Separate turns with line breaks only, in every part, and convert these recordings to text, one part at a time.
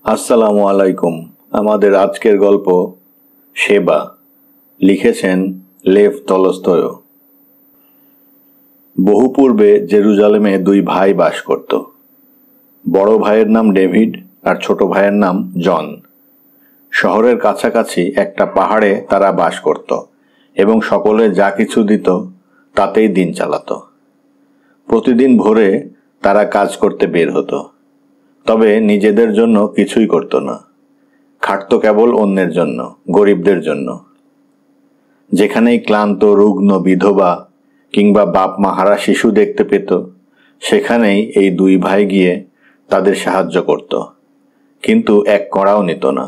আসসালামু আলাইকুম। আমাদের আজকের গল্প সেবা, লিখেছেন লেভ তলস্তয়। বহু পূর্বে জেরুজালেমে দুই ভাই বাস করত। বড় ভাইয়ের নাম ডেভিড আর ছোট ভাইয়ের নাম জন। শহরের কাছাকাছি একটা পাহাড়ে তারা বাস করত এবং সকলে যা কিছু দিত তাতেই দিন চালাত। প্রতিদিন ভোরে তারা কাজ করতে বের হতো, তবে নিজেদের জন্য কিছুই করত না। খাটত কেবল অন্যের জন্য, গরিবদের জন্য। যেখানেই ক্লান্ত, রুগ্ন, বিধবা কিংবা বাপ মা হারা শিশু দেখতে পেত, সেখানেই এই দুই ভাই গিয়ে তাদের সাহায্য করত, কিন্তু এক কড়াও নিত না।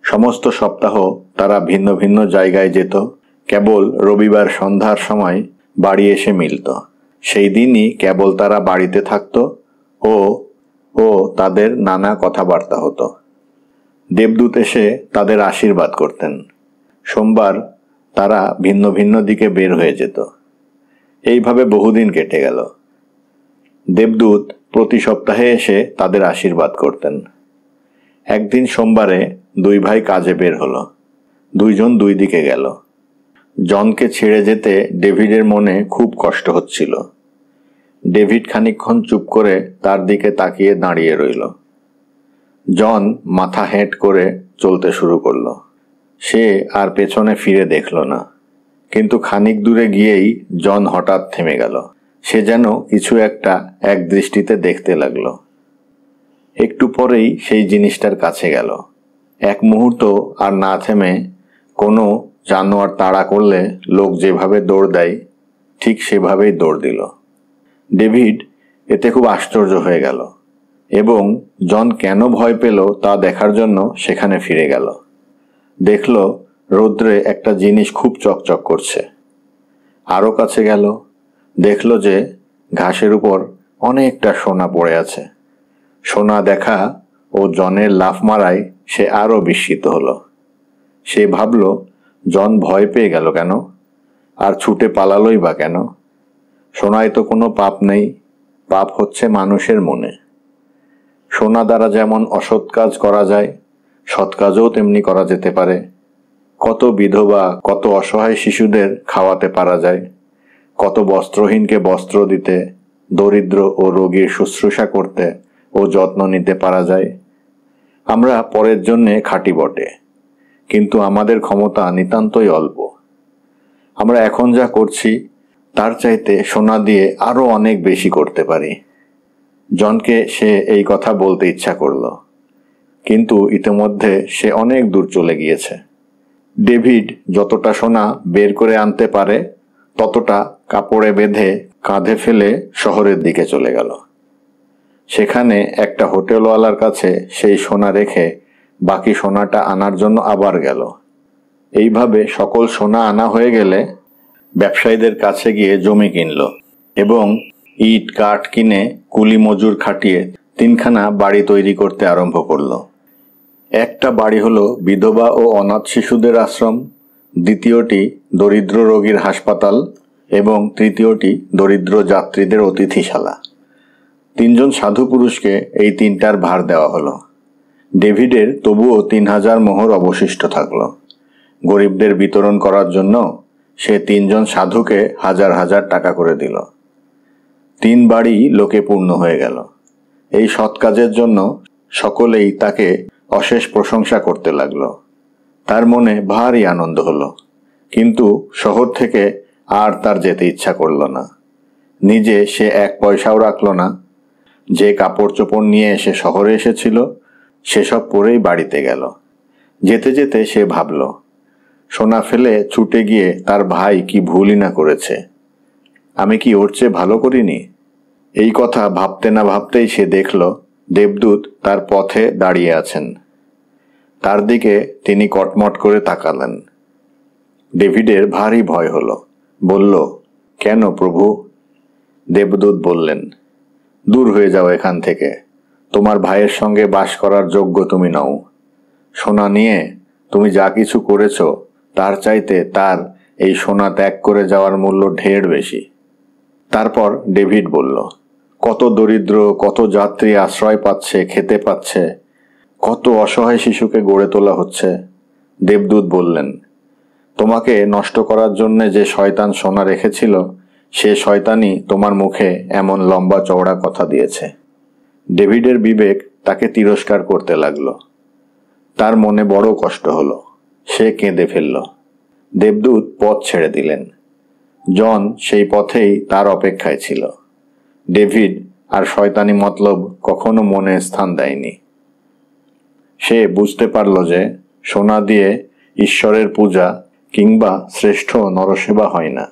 সমস্ত সপ্তাহ তারা ভিন্ন ভিন্ন জায়গায় যেত, কেবল রবিবার সন্ধ্যার সময় বাড়ি এসে মিলত। সেই দিনই কেবল তারা বাড়িতে থাকত ও তাদের নানা কথাবার্তা হতো। দেবদূত এসে তাদের আশীর্বাদ করতেন। সোমবার তারা ভিন্ন ভিন্ন দিকে বের হয়ে যেত। এইভাবে বহুদিন কেটে গেল। দেবদূত প্রতি সপ্তাহে এসে তাদের আশীর্বাদ করতেন। একদিন সোমবারে দুই ভাই কাজে বের হলো। দুইজন দুই দিকে গেল। জনকে ছেড়ে যেতে ডেভিডের মনে খুব কষ্ট হচ্ছিল। ডেভিড খানিকক্ষণ চুপ করে তার দিকে তাকিয়ে দাঁড়িয়ে রইল। জন মাথা হেঁট করে চলতে শুরু করলো। সে আর পেছনে ফিরে দেখল না, কিন্তু খানিক দূরে গিয়েই জন হঠাৎ থেমে গেল। সে যেন কিছু একটা এক দৃষ্টিতে দেখতে লাগলো। একটু পরেই সেই জিনিসটার কাছে গেল। এক মুহূর্ত আর না থেমে, কোনো জানোয়ার তাড়া করলে লোক যেভাবে দৌড় দেয় ঠিক সেভাবেই দৌড় দিল। ডেভিড এতে খুব আশ্চর্য হয়ে গেল এবং জন কেন ভয় পেল তা দেখার জন্য সেখানে ফিরে গেল। দেখল রৌদ্রে একটা জিনিস খুব চকচক করছে। আরও কাছে গেল, দেখল যে ঘাসের উপর অনেকটা সোনা পড়ে আছে। সোনা দেখা ও জনের লাফ মারায় সে আরও বিস্মিত হলো। সে ভাবল, জন ভয় পেয়ে গেল কেন, আর ছুটে পালালোই বা কেন? সোনায় তো কোনো পাপ নেই, পাপ হচ্ছে মানুষের মনে। সোনা দ্বারা যেমন অসৎ কাজ করা যায়, সৎ কাজও তেমনি করা যেতে পারে। কত বিধবা, কত অসহায় শিশুদের খাওয়াতে পারা যায়, কত বস্ত্রহীনকে বস্ত্র দিতে, দরিদ্র ও রোগীর শুশ্রূষা করতে ও যত্ন নিতে পারা যায়। আমরা পরের জন্যে খাঁটি বটে, কিন্তু আমাদের ক্ষমতা নিতান্তই অল্প। আমরা এখন যা করছি তার চাইতে সোনা দিয়ে আরও অনেক বেশি করতে পারি। জনকে সে এই কথা বলতে ইচ্ছা করল, কিন্তু ইতিমধ্যে সে অনেক দূর চলে গিয়েছে। ডেভিড যতটা সোনা বের করে আনতে পারে ততটা কাপড়ে বেঁধে কাঁধে ফেলে শহরের দিকে চলে গেল। সেখানে একটা হোটেলওয়ালার কাছে সেই সোনা রেখে বাকি সোনাটা আনার জন্য আবার গেল। এইভাবে সকল সোনা আনা হয়ে গেলে ব্যবসায়ীদের কাছে গিয়ে জমি কিনল এবং ইট কাঠ কিনে কুলি মজুর খাটিয়ে 3খানা বাড়ি তৈরি করতে আরম্ভ করল। একটা বাড়ি হলো বিধবা ও অনাথ শিশুদের আশ্রম, দ্বিতীয়টি দরিদ্র রোগীর হাসপাতাল এবং তৃতীয়টি দরিদ্র যাত্রীদের অতিথিশালা। 3জন সাধু পুরুষকে এই 3টার ভার দেওয়া হলো। ডেভিডের তবুও 3000 মোহর অবশিষ্ট থাকলো। গরিবদের বিতরণ করার জন্য সে 3জন সাধুকে 1000 টাকা করে দিল। 3 বাড়ি লোকে পূর্ণ হয়ে গেল। এই সৎ কাজের জন্য সকলেই তাকে অশেষ প্রশংসা করতে লাগলো। তার মনে ভারী আনন্দ হলো, কিন্তু শহর থেকে আর তার যেতে ইচ্ছা করল না। নিজে সে 1 পয়সাও রাখল না। যে কাপড় চোপড় নিয়ে এসে শহরে এসেছিল সেসব পরেই বাড়িতে গেল। যেতে যেতে সে ভাবল, সোনা ফেলে ছুটে গিয়ে তার ভাই কি ভুলই না করেছে, আমি কি ওর চেয়ে ভালো করিনি? এই কথা ভাবতে না ভাবতেই সে দেখল দেবদূত তার পথে দাঁড়িয়ে আছেন। তার দিকে তিনি কটমট করে তাকালেন। ডেভিডের ভারী ভয় হলো। বলল, কেন প্রভু? দেবদূত বললেন, দূর হয়ে যাও এখান থেকে। তোমার ভাইয়ের সঙ্গে বাস করার যোগ্য তুমি নও। সোনা নিয়ে তুমি যা কিছু করেছ তার চাইতে তার এই সোনা ত্যাগ করে যাওয়ার মূল্য ঢের বেশি। তারপর ডেভিড বলল, কত দরিদ্র, কত যাত্রী আশ্রয় পাচ্ছে, খেতে পাচ্ছে, কত অসহায় শিশুকে গড়ে তোলা হচ্ছে। দেবদূত বললেন, তোমাকে নষ্ট করার জন্য যে শয়তান সোনা রেখেছিল, সে শয়তানই তোমার মুখে এমন লম্বা চওড়া কথা দিয়েছে। ডেভিডের বিবেক তাকে তিরস্কার করতে লাগলো। তার মনে বড় কষ্ট হলো। সে কেঁদে ফেলল। দেবদূত পথ ছেড়ে দিলেন। জন সেই পথেই তার অপেক্ষায় ছিল। ডেভিড আর শয়তানি মতলব কখনো মনে স্থান দেয়নি। সে বুঝতে পারল যে সোনা দিয়ে ঈশ্বরের পূজা কিংবা শ্রেষ্ঠ নরসেবা হয় না,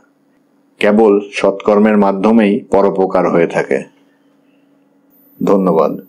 কেবল সৎকর্মের মাধ্যমেই পরোপকার হয়ে থাকে। ধন্যবাদ।